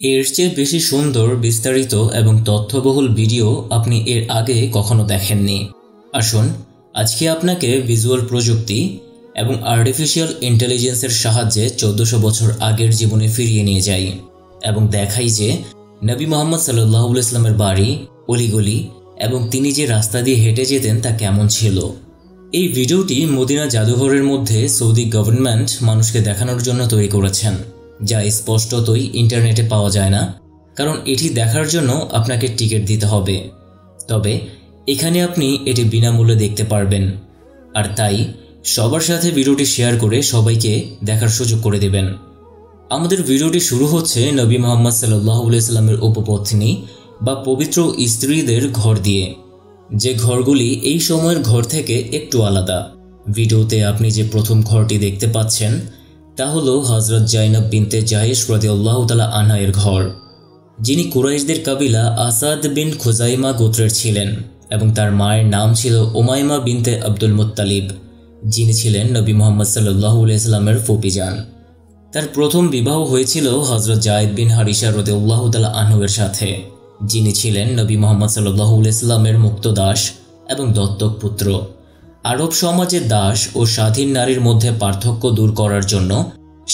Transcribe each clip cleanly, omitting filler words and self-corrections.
এর চেয়ে বেশি সুন্দর, বিস্তারিত এবং তথ্যবহুল ভিডিও আপনি এর আগে কখনো দেখেননি। আসুন আজকে আপনাকে ভিজুয়াল প্রযুক্তি এবং আর্টিফিশিয়াল ইন্টেলিজেন্সের সাহায্যে 1400 বছর আগের জীবনে ফিরিয়ে নিয়ে যাই এবং দেখাই যে নবী মুহাম্মদ সাল্লাল্লাহু আলাইহি ওয়াসাল্লামের বাড়ি, অলিগলি এবং তিনি যে রাস্তা দিয়ে হেঁটে যেতেন তা কেমন ছিল। এই ভিডিওটি মদিনা জাদুঘরের মধ্যে সৌদি গভর্নমেন্ট মানুষকে দেখানোর জন্য তৈরি করেছেন, যা স্পষ্টতই ইন্টারনেটে পাওয়া যায় না, কারণ এটি দেখার জন্য আপনাকে টিকিট দিতে হবে। তবে এখানে আপনি এটি বিনামূল্যে দেখতে পারবেন। আর তাই সবার সাথে ভিডিওটি শেয়ার করে সবাইকে দেখার সুযোগ করে দেবেন। আমাদের ভিডিওটি শুরু হচ্ছে নবী মুহাম্মদ সাল্লাল্লাহু আলাইহি ওয়াসাল্লামের উপপত্নী বা পবিত্র স্ত্রীদের ঘর দিয়ে, যে ঘরগুলি এই সময়ের ঘর থেকে একটু আলাদা। ভিডিওতে আপনি যে প্রথম ঘরটি দেখতে পাচ্ছেন তা হলো হযরত জাইনাব বিনতে জায়েশ রাদিয়াল্লাহু তাআলা আনহা এর ঘর, যিনি কুরাইশদের কাবিলা আসাদ বিন খুজাইমা গোত্রের ছিলেন এবং তার মায়ের নাম ছিল উমাইমা বিনতে আব্দুল মুত্তালিব, যিনি ছিলেন নবী মুহাম্মদ সাল্লাল্লাহু আলাইহি ওয়াসাল্লামের ফুফিজান। তার প্রথম বিবাহ হয়েছিল হযরত জায়েদ বিন হারিসা রাদিয়াল্লাহু তাআলা আনহু এর সাথে, যিনি ছিলেন নবী মুহাম্মদ সাল্লাল্লাহু আলাইহি ওয়াসাল্লামের মুক্ত দাস এবং দত্তক পুত্র। আরব সমাজে দাস ও স্বাধীন নারীর মধ্যে পার্থক্য দূর করার জন্য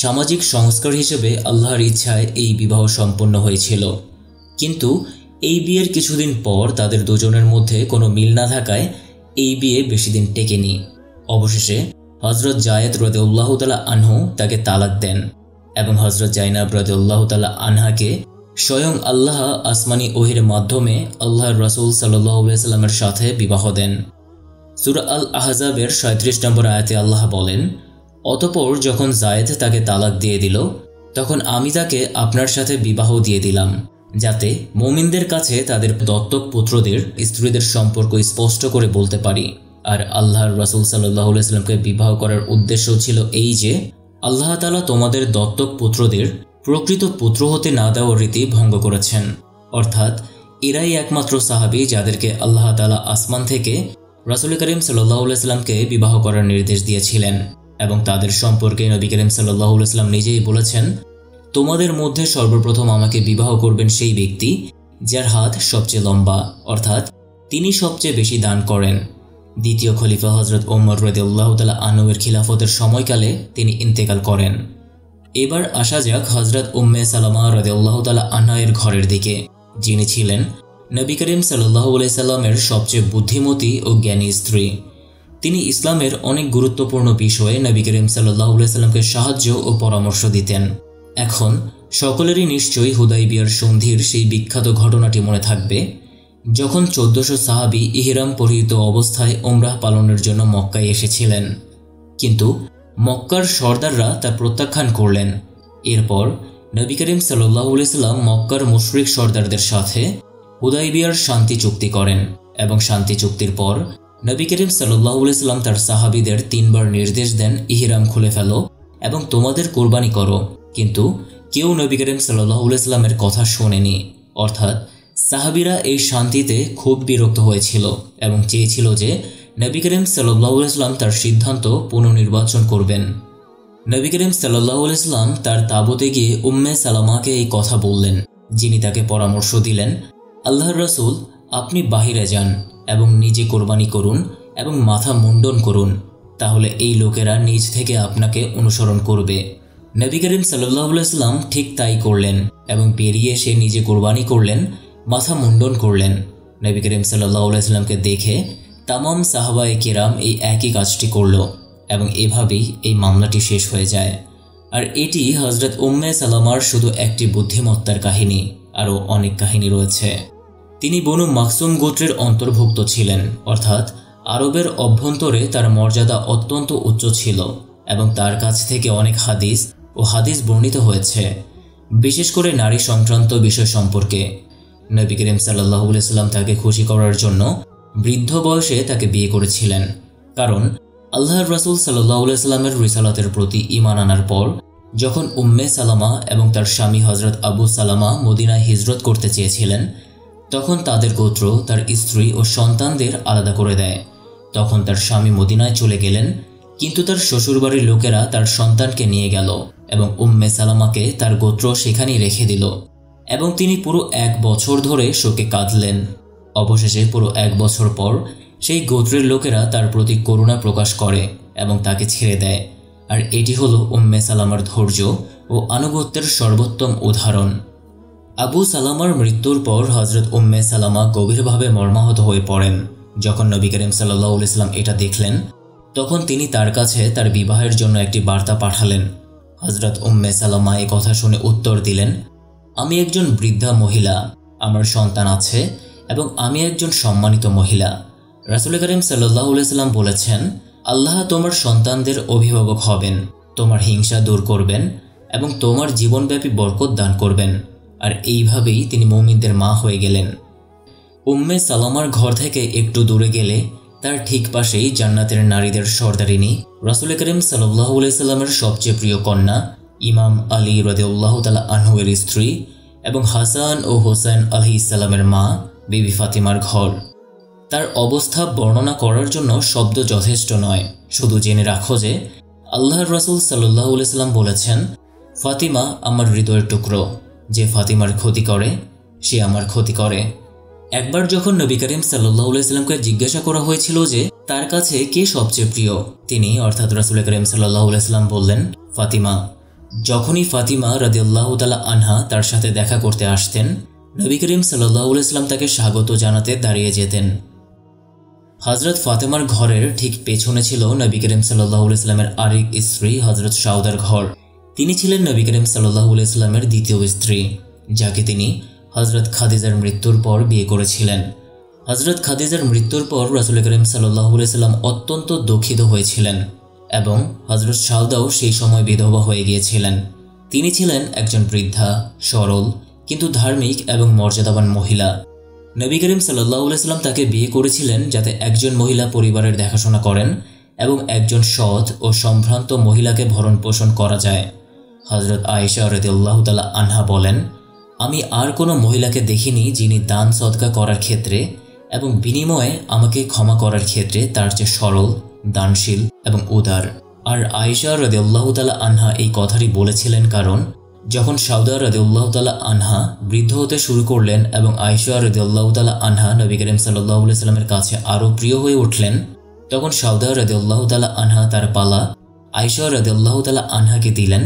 সামাজিক সংস্কার হিসেবে আল্লাহর ইচ্ছায় এই বিবাহ সম্পন্ন হয়েছিল। কিন্তু এই বিয়ের কিছুদিন পর তাদের দুজনের মধ্যে কোনো মিল না থাকায় এই বিয়ে বেশি দিন টেকেনি। অবশেষে হযরত জায়েদ রাদিয়াল্লাহু তাআলা আনহু তাকে তালাক দেন এবং হযরত জাইনাব রাদিয়াল্লাহু তাআলা আনহাকে স্বয়ং আল্লাহ আসমানি ওহির মাধ্যমে আল্লাহর রাসূল সাল্লাল্লাহু আলাইহি ওয়াসাল্লামের সাথে বিবাহ দেন। সূরা আল আহজাবের 37 নম্বর আয়াতে আল্লাহ বলেন, অতঃপর যখন জায়েদ তাকে তালাক দিয়ে দিল, তখন আমি তাকে আপনার সাথে বিবাহ দিয়ে দিলাম, যাতে মুমিনদের কাছে তাদের দত্তক পুত্রদের স্ত্রীদের সম্পর্ক স্পষ্ট করে বলতে পারি। আর আল্লাহর রাসূল সাল্লাল্লাহু আলাইহি ওয়াসাল্লামকে বিবাহ করার উদ্দেশ্য ছিল এই যে আল্লাহ তাআলা তোমাদের দত্তক পুত্রদের প্রকৃত পুত্র হতে না দেওয়ার রীতি ভঙ্গ করেছেন। অর্থাৎ এরাই একমাত্র সাহাবী যাদেরকে আল্লাহ তাআলা আসমান থেকে রাসূল করিম সাল্লাল্লাহু আলাইহি ওয়াসাল্লামকে বিবাহ করার নির্দেশ দিয়েছিলেন এবং তাদের সম্পর্কে নবী করিম সাল্লাল্লাহু আলাইহি ওয়াসাল্লাম নিজেই বলেছেন, তোমাদের মধ্যে সর্বপ্রথম আমাকে বিবাহ করবেন সেই ব্যক্তি যার হাত সবচেয়ে লম্বা, অর্থাৎ তিনি সবচেয়ে বেশি দান করেন। দ্বিতীয় খলিফা হযরত ওমর রাদিয়াল্লাহু তাআলা আনহু এর খিলাফতের সময়কালে তিনি ইন্তেকাল করেন। এবার আসা যাক হযরত উম্মে সালামা রাদিয়াল্লাহু তাআলা আনহা এর ঘরের দিকে, যিনি ছিলেন নবী করিম সাল্লাল্লাহু আলাইহি ওয়াসাল্লামের সবচেয়ে বুদ্ধিমতী ও জ্ঞানী স্ত্রী। তিনি ইসলামের অনেক গুরুত্বপূর্ণ বিষয়ে নবী করিম সাল্লাল্লাহু আলাইহি ওয়াসাল্লামকে সাহায্য ও পরামর্শ দিতেন। এখন সকলেরই নিশ্চয়ই হুদাইবিয়ার সন্ধির সেই বিখ্যাত ঘটনাটি মনে থাকবে, যখন 1400 সাহাবী ইহরাম পরিহিত অবস্থায় উমরাহ পালনের জন্য মক্কায় এসেছিলেন, কিন্তু মক্কার সর্দাররা তা প্রত্যাখ্যান করলেন। এরপর নবী করিম সাল্লাল্লাহু আলাইহি ওয়াসাল্লাম মক্কার মুশরিক সর্দারদের সাথে হুদাইবিয়ার শান্তি চুক্তি করেন এবং শান্তি চুক্তির পর নবী করিম সাল্লাল্লাহু আলাইহি ওয়াসাল্লাম তার সাহাবীদের 3 বার নির্দেশ দেন, ইহরাম খুলে ফেলো এবং তোমাদের কুরবানি করো। কিন্তু কেউ নবী করিম সাল্লাল্লাহু আলাইহি ওয়াসাল্লামের কথা শোনেনি। অর্থাৎ সাহাবীরা এই শান্তিতে খুব বিরক্ত হয়েছিল এবং চেয়েছিল যে নবী করিম সাল্লাল্লাহু আলাইহি ওয়াসাল্লাম তার সিদ্ধান্ত পুনর্নির্বাচন করবেন। নবী করিম সাল্লাল্লাহু আলাইহি ওয়াসাল্লাম তার তাঁবুতে গিয়ে উম্মে সালামাকে এই কথা বললেন, যিনি তাকে পরামর্শ দিলেন, আল্লাহর রাসূল, আপনি বাহিরে যান এবং নিজে কোরবানি করুন এবং মাথা মুন্ডন করুন, তাহলে এই লোকেরা নিজ থেকে আপনাকে অনুসরণ করবে। নবী করিম সাল্লাল্লাহু আলাইহি ওয়াসাল্লাম ঠিক তাই করলেন এবং বেরিয়ে এসে নিজে কোরবানি করলেন, মাথা মুন্ডন করলেন। নবী করিম সাল্লাল্লাহু আলাইহি ওয়াসাল্লামকে দেখে তামাম সাহাবায়ে কেরাম এই একই কাজটি করল এবং এভাবেই এই মামলাটি শেষ হয়ে যায়। আর এটি হযরত উম্মে সালামার শুধু একটি বুদ্ধিমত্তার কাহিনী, আরও অনেক কাহিনী রয়েছে। তিনি বনু মাখসুম গোত্রের অন্তর্ভুক্ত ছিলেন, অর্থাৎ আরবের অভ্যন্তরে তার মর্যাদা অত্যন্ত উচ্চ ছিল এবং তার কাছ থেকে অনেক হাদিস বর্ণিত হয়েছে, বিশেষ করে নারী সংক্রান্ত বিষয় সম্পর্কে। নবী করিম সাল্লাল্লাহু আলাইহি ওয়াসাল্লাম তাকে খুশি করার জন্য বৃদ্ধ বয়সে তাকে বিয়ে করেছিলেন, কারণ আল্লাহর রাসূল সাল্লাল্লাহু আলাইহি ওয়াসাল্লামের রিসালাতের প্রতি ঈমান আনার পর যখন উম্মে সালামা এবং তার স্বামী হযরত আবু সালামা মদিনায় হিজরত করতে চেয়েছিলেন, তখন তাদের গোত্র তার স্ত্রী ও সন্তানদের আলাদা করে দেয়। তখন তার স্বামী মদিনায় চলে গেলেন, কিন্তু তার শ্বশুরবাড়ির লোকেরা তার সন্তানকে নিয়ে গেল এবং উম্মে সালামাকে তার গোত্র সেখানেই রেখে দিল। এবং তিনি পুরো 1 বছর ধরে শোকে কাঁদলেন। অবশেষে পুরো 1 বছর পর সেই গোত্রের লোকেরা তার প্রতি করুণা প্রকাশ করে এবং তাকে ছেড়ে দেয়। আর এটি হলো উম্মে সালামার ধৈর্য ও আনুগত্যের সর্বোত্তম উদাহরণ। আবু সালামার মৃত্যুর পর হজরত উম্মে সালামা গভীরভাবে মর্মাহত হয়ে পড়েন। যখন নবী করিম সাল্লাল্লাহু আলাইহি ওয়াসাল্লাম এটা দেখলেন, তখন তিনি তার কাছে তার বিবাহের জন্য একটি বার্তা পাঠালেন। হজরত উম্মে সালামা এই কথা শুনে উত্তর দিলেন, আমি একজন বৃদ্ধা মহিলা, আমার সন্তান আছে এবং আমি একজন সম্মানিত মহিলা। রাসূল করিম সাল্লাল্লাহু আলাইহি ওয়াসাল্লাম বলেছেন, আল্লাহ তোমার সন্তানদের অভিভাবক হবেন, তোমার হিংসা দূর করবেন এবং তোমার জীবনব্যাপী বরকত দান করবেন। আর এইভাবেই তিনি মুমিনদের মা হয়ে গেলেন। উম্মে সালামার ঘর থেকে একটু দূরে গেলে তার ঠিক পাশেই জান্নাতের নারীদের সর্দারিনী রাসূল করিম সাল্লাল্লাহু আলাইহি ওয়াসাল্লামের সবচেয়ে প্রিয় কন্যা ইমাম আলী রাদিয়াল্লাহু তাআলা আনহু এর স্ত্রী এবং হাসান ও হোসেন আলাইহিস সালামের মা বিবি ফাতিমার ঘর। তার অবস্থা বর্ণনা করার জন্য শব্দ যথেষ্ট নয়, শুধু জেনে রাখো যে আল্লাহর রাসূল সাল্লাল্লাহু আলাইহি ওয়াসাল্লাম বলেছেন, ফাতিমা আমার হৃদয়ের টুকরো, যে ফাতিমার ক্ষতি করে সে আমার ক্ষতি করে। একবার যখন নবী করিম সাল্লাল্লাহু আলাইহি ওয়াসাল্লামকে জিজ্ঞাসা করা হয়েছিল যে তার কাছে কে সবচেয়ে প্রিয়, তিনি অর্থাৎ রাসূল করিম সাল্লাল্লাহু আলাইহি ওয়াসাল্লাম বললেন, ফাতিমা। যখনই ফাতিমা রাদিয়াল্লাহু তাআলা আনহা তার সাথে দেখা করতে আসতেন, নবী করিম সাল্লাল্লাহু আলাইহি ওয়াসাল্লাম তাকে স্বাগত জানাতে দাঁড়িয়ে যেতেন। হযরত ফাতিমার ঘরের ঠিক পেছনে ছিল নবী করিম সাল্লাল্লাহু আলাইহি ওয়াসাল্লামের আরেক স্ত্রী হযরত সাউদার ঘর। তিনি ছিলেন নবী করিম সাল্লাল্লাহু আলাইহি ওয়াসাল্লামের দ্বিতীয় স্ত্রী, যাকে তিনি হযরত খাদিজার মৃত্যুর পর বিয়ে করেছিলেন। হযরত খাদিজার মৃত্যুর পর রাসূল করিম সাল্লাল্লাহু আলাইহি ওয়াসাল্লাম অত্যন্ত দুঃখিত হয়েছিলেন এবং হযরত সাউদাও সেই সময় বিধবা হয়ে গিয়েছিলেন। তিনি ছিলেন একজন বৃদ্ধা, সরল কিন্তু ধার্মিক এবং মর্যাদাবান মহিলা। নবী করিম সাল্লাল্লাহু আলাইহি ওয়াসাল্লাম তাকে বিয়ে করেছিলেন যাতে একজন মহিলা পরিবারের দেখাশোনা করেন এবং একজন সৎ ও সম্ভ্রান্ত মহিলাকে ভরণ পোষণ করা যায়। হযরত আয়েশা রাদিয়াল্লাহু তাআলা আনহা বলেন, আমি আর কোনো মহিলাকে দেখিনি যিনি দান সদকা করার ক্ষেত্রে এবং বিনিময়ে আমাকে ক্ষমা করার ক্ষেত্রে তার চেয়ে সরল, দানশীল এবং উদার। আর আয়েশা রাদিয়াল্লাহু তাআলা আনহা এই কথাটি বলেছিলেন কারণ যখন সাউদা রাদিয়াল্লাহু তাআলা আনহা বৃদ্ধ হতে শুরু করলেন এবং আয়েশা রাদিয়াল্লাহু তাআলা আনহা নবী করিম সাল্লাল্লাহু আলাইহি ওয়াসাল্লামের কাছে আরও প্রিয় হয়ে উঠলেন, তখন সাউদা রাদিয়াল্লাহু তাআলা আনহা তার পালা আয়েশা রাদিয়াল্লাহু তাআলা আনহাকে দিলেন,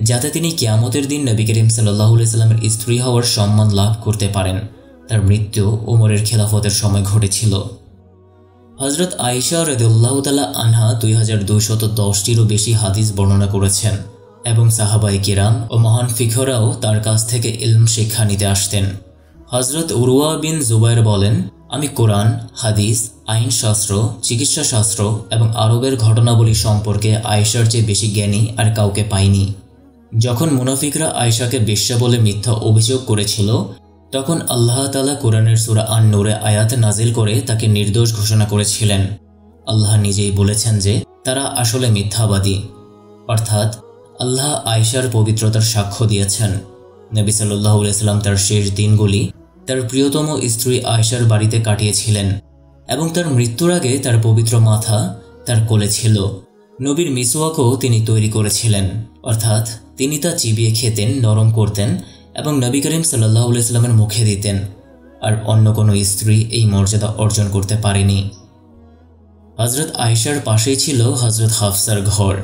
যাতে তিনি কিয়ামতের দিন নবী করিম সাল্লাল্লাহু আলাইহি ওয়াসাল্লামের স্ত্রী হওয়ার সম্মান লাভ করতে পারেন। তার মৃত্যু ওমরের খেলাফতের সময় ঘটেছিল। হযরত আয়েশা রাদিয়াল্লাহু তাআলা আনহা 2210টিরও বেশি হাদিস বর্ণনা করেছেন এবং সাহাবায়ে কিরাম ও মহান ফিকহরাও তার কাছ থেকে ইলম শিক্ষা নিতে আসতেন। হযরত উরওয়া বিন জুবায়ের বলেন, আমি কোরআন, হাদিস, আইনশাস্ত্র, চিকিৎসাশাস্ত্র এবং আরবের ঘটনাবলী সম্পর্কে আয়েশার চেয়ে বেশি জ্ঞানী আর কাউকে পাইনি। যখন মুনাফিকরা আয়েশাকে বেশ্যা বলে মিথ্যা অভিযোগ করেছিল, তখন আল্লাহ তাআলা কোরআনের সূরা আন-নূরে আয়াত নাজিল করে তাকে নির্দোষ ঘোষণা করেছিলেন। আল্লাহ নিজেই বলেছেন যে তারা আসলে মিথ্যাবাদী, অর্থাৎ আল্লাহ আয়েশার পবিত্রতার সাক্ষ্য দিয়েছেন। নবী সাল্লাল্লাহু আলাইহি ওয়াসাল্লাম তার শেষ দিনগুলি তার প্রিয়তম স্ত্রী আয়েশার বাড়িতে কাটিয়েছিলেন এবং তার মৃত্যুর আগে তার পবিত্র মাথা তার কোলে ছিল। নবীর মিসওয়াকও তিনি তৈরি করেছিলেন, অর্থাৎ তিনি তা চিবিয়ে খেতেন, নরম করতেন এবং নবী করিম সাল্লাল্লাহু আলাইহি ওয়াসাল্লামের মুখে দিতেন। আর অন্য কোনো স্ত্রী এই মর্যাদা অর্জন করতে পারেনি। হযরত আয়েশার পাশেই ছিল হযরত হাফসার ঘর,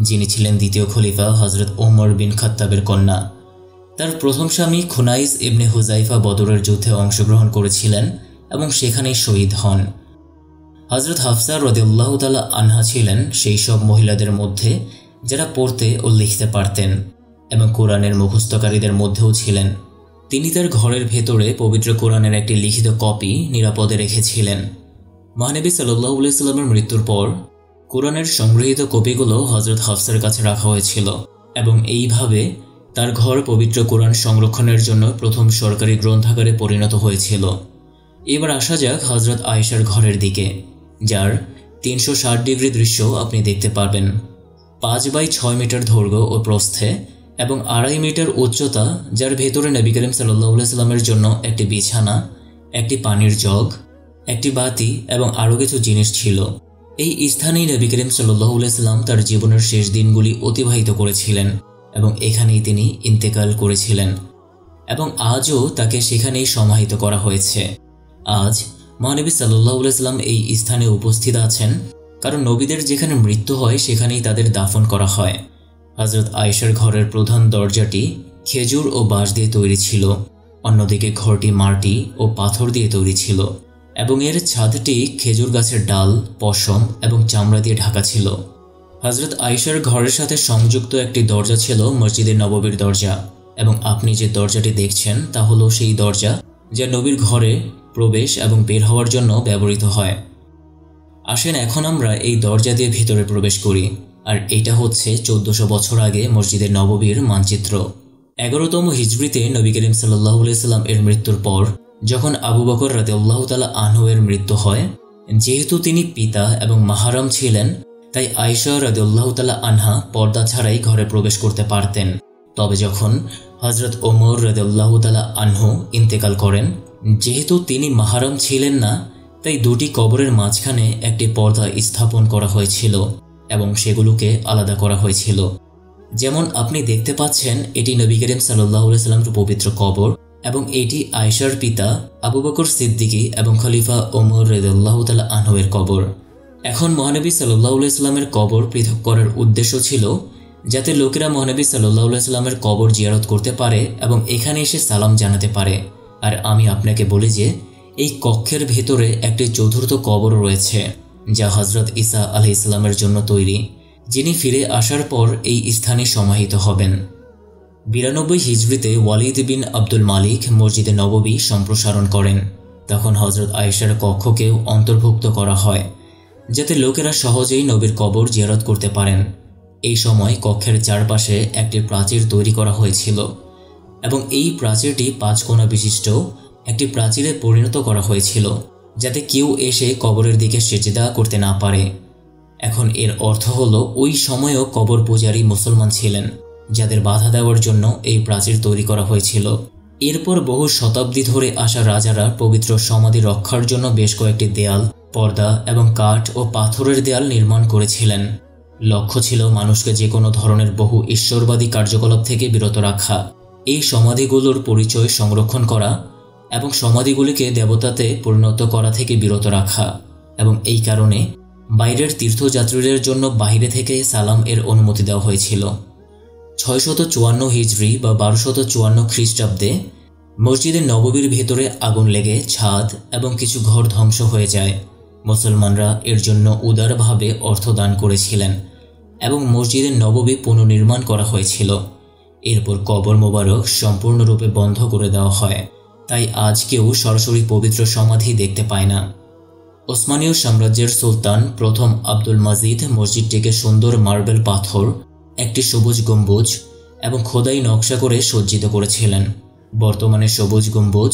যিনি ছিলেন দ্বিতীয় খলিফা হযরত ওমর বিন খাত্তাবের কন্যা। তার প্রথম স্বামী খুনাইস ইবনে হুযাইফা বদরের যুদ্ধে অংশগ্রহণ করেছিলেন এবং সেখানেই শহীদ হন। হযরত হাফসা রাদিয়াল্লাহু তাআলা আনহা ছিলেন সেই সব মহিলাদের মধ্যে যারা পড়তে ও লিখতে পারতেন এবং কোরআনের মুখস্থকারীদের মধ্যেও ছিলেন। তিনি তার ঘরের ভেতরে পবিত্র কোরআনের একটি লিখিত কপি নিরাপদে রেখেছিলেন। মহানবী সাল্লাল্লাহু আলাইহি ওয়াসাল্লামের মৃত্যুর পর কোরআনের সংগৃহীত কপিগুলো হযরত হাফসার কাছে রাখা হয়েছিল এবং এইভাবে তার ঘর পবিত্র কোরআন সংরক্ষণের জন্য প্রথম সরকারি গ্রন্থাগারে পরিণত হয়েছিল। এবার আসা যাক হযরত আয়েশার ঘরের দিকে, যার 360 ডিগ্রি দৃশ্য আপনি দেখতে পারবেন। 5x6 মিটার দৈর্ঘ্য ও প্রস্থে এবং 2.5 মিটার উচ্চতা, যার ভেতরে নবী করিম সাল্লাল্লাহু আলাইহি ওয়াসাল্লামের জন্য একটি বিছানা, একটি পানির জগ, একটি বাতি এবং আরও কিছু জিনিস ছিল। এই স্থানেই নবী করিম সাল্লাল্লাহু আলাইহি ওয়াসাল্লাম তার জীবনের শেষ দিনগুলি অতিবাহিত করেছিলেন এবং এখানেই তিনি ইন্তেকাল করেছিলেন। এবং আজও তাকে সেখানেই সমাহিত করা হয়েছে। আজ মহানবী সাল্লাল্লাহু আলাইহি সাল্লাম এই স্থানে উপস্থিত আছেন, কারণ নবীদের যেখানে মৃত্যু হয় সেখানেই তাদের দাফন করা হয়। হযরত আয়েশার ঘরের প্রধান দরজাটি খেজুর ও বাঁশ দিয়ে তৈরি ছিল, অন্যদিকে ঘরটি মাটি ও পাথর দিয়ে তৈরি ছিল এবং এর ছাদটি খেজুর গাছের ডাল, পশম এবং চামড়া দিয়ে ঢাকা ছিল। হযরত আয়েশার ঘরের সাথে সংযুক্ত একটি দরজা ছিল মসজিদে নববীর দরজা, এবং আপনি যে দরজাটি দেখছেন তা হলো সেই দরজা যা নবীর ঘরে প্রবেশ এবং বের হওয়ার জন্য ব্যবহৃত হয়। আসেন এখন আমরা এই দরজা দিয়ে ভিতরে প্রবেশ করি। আর এটা হচ্ছে 1400 বছর আগে মসজিদে নববীর মানচিত্র। 11তম হিজরিতে নবী করিম সাল্লাল্লাহু আলাইহি সাল্লাম এর মৃত্যুর পর যখন আবু বকর রাদিয়াল্লাহু তাআলা আনহু এর মৃত্যু হয়, যেহেতু তিনি পিতা এবং মাহরাম ছিলেন, তাই আয়েশা রাদিয়াল্লাহু তাআলা আনহা পর্দা ছাড়াই ঘরে প্রবেশ করতে পারতেন। তবে যখন হযরত ওমর রাদিয়াল্লাহু তাআলা আনহু ইন্তেকাল করেন, যেহেতু তিনি মাহরাম ছিলেন না, তাই দুটি কবরের মাঝখানে একটি পর্দা স্থাপন করা হয়েছিল এবং সেগুলোকে আলাদা করা হয়েছিল। যেমন আপনি দেখতে পাচ্ছেন, এটি নবী করিম সাল্লাল্লাহু আলাইহি সাল্লামের পবিত্র কবর এবং এটি আয়েশার পিতা আবু বকর সিদ্দিকী এবং খলিফা ওমর রাদিয়াল্লাহু তাআলা আনহু এর কবর। এখন মহানবী সাল্লাল্লাহু আলাইহি সাল্লামের কবর পৃথক করার উদ্দেশ্য ছিল যাতে লোকেরা মহানবী সাল্লাল্লাহু আলাইহি সাল্লামের কবর জিয়ারত করতে পারে এবং এখানে এসে সালাম জানাতে পারে। আর আমি আপনাকে বলি যে এই কক্ষের ভেতরে একটি চতুর্থ কবর রয়েছে, যা হযরত ঈসা আলাইহিস সালামের জন্য তৈরি, যিনি ফিরে আসার পর এই স্থানে সমাহিত হবেন। 92 হিজরিতে ওয়ালিদ বিন আব্দুল মালিক মসজিদে নববী সম্প্রসারণ করেন। তখন হযরত আয়েশার কক্ষকেও অন্তর্ভুক্ত করা হয় যাতে লোকেরা সহজেই নবীর কবর জিয়ারত করতে পারেন। এই সময় কক্ষের চারপাশে একটি প্রাচীর তৈরি করা হয়েছিল এবং এই প্রাচীরটি 5 কোণা বিশিষ্ট একটি প্রাচীরে পরিণত করা হয়েছিল যাতে কেউ এসে কবরের দিকে সিজদা করতে না পারে। এখন এর অর্থ হলো ওই সময়েও কবর পূজারী মুসলমান ছিলেন, যাদের বাধা দেওয়ার জন্য এই প্রাচীর তৈরি করা হয়েছিল। এরপর বহু শতাব্দী ধরে আসা রাজারা পবিত্র সমাধি রক্ষার জন্য বেশ কয়েকটি দেয়াল, পর্দা এবং কাঠ ও পাথরের দেয়াল নির্মাণ করেছিলেন। লক্ষ্য ছিল মানুষকে যে কোনো ধরনের বহু ঈশ্বরবাদী কার্যকলাপ থেকে বিরত রাখা, এই সমাধিগুলোর পরিচয় সংরক্ষণ করা এবং সমাধিগুলিকে দেবতাতে পরিণত করা থেকে বিরত রাখা। এবং এই কারণে বাইরের তীর্থযাত্রীদের জন্য বাইরে থেকে সালাম এর অনুমতি দেওয়া হয়েছিল। 654 হিজরি বা 1254 খ্রিস্টাব্দে মসজিদের নববীর ভেতরে আগুন লেগে ছাদ এবং কিছু ঘর ধ্বংস হয়ে যায়। মুসলমানরা এর জন্য উদারভাবে অর্থ দান করেছিলেন এবং মসজিদের নববী পুনর্নির্মাণ করা হয়েছিল। এরপর কবর মোবারক সম্পূর্ণরূপে বন্ধ করে দেওয়া হয়, তাই আজ কেউ সরাসরি পবিত্র সমাধি দেখতে পায় না। ওসমানীয় সাম্রাজ্যের সুলতান প্রথম আব্দুল মজিদ মসজিদটিকে সুন্দর মার্বেল পাথর, একটি সবুজ গম্বুজ এবং খোদাই নকশা করে সজ্জিত করেছিলেন। বর্তমানে সবুজ গম্বুজ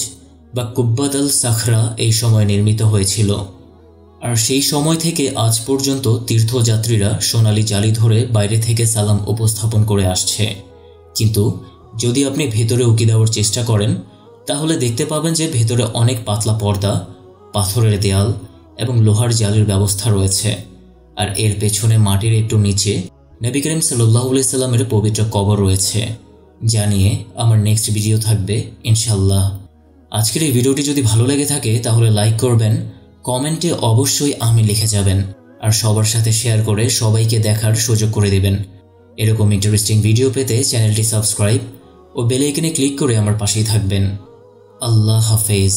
বা কুব্বাত আল সাখরা এই সময় নির্মিত হয়েছিল। আর সেই সময় থেকে আজ পর্যন্ত তীর্থযাত্রীরা সোনালি জালি ধরে বাইরে থেকে সালাম উপস্থাপন করে আসছে। কিন্তু যদি আপনি ভেতরে উকি দেওয়ার চেষ্টা করেন তাহলে দেখতে পাবেন যে ভেতরে অনেক পাতলা পর্দা, পাথরের দেয়াল এবং লোহার জালির ব্যবস্থা রয়েছে। আর এর পেছনে মাটির একটু নিচে নবী করিম সাল্লাল্লাহু আলাইহি সাল্লামের পবিত্র কবর রয়েছে, যা নিয়ে আমার নেক্সট ভিডিও থাকবে ইনশাআল্লাহ। আজকের এই ভিডিওটি যদি ভালো লেগে থাকে তাহলে লাইক করবেন, কমেন্টে অবশ্যই আমি লিখে যাবেন আর সবার সাথে শেয়ার করে সবাইকে দেখার সুযোগ করে দেবেন। এরকম ইন্টারেস্টিং ভিডিও পেতে চ্যানেলটি সাবস্ক্রাইব ও বেল আইকনে ক্লিক করে আমার পাশেই থাকবেন। আল্লাহ হাফেজ।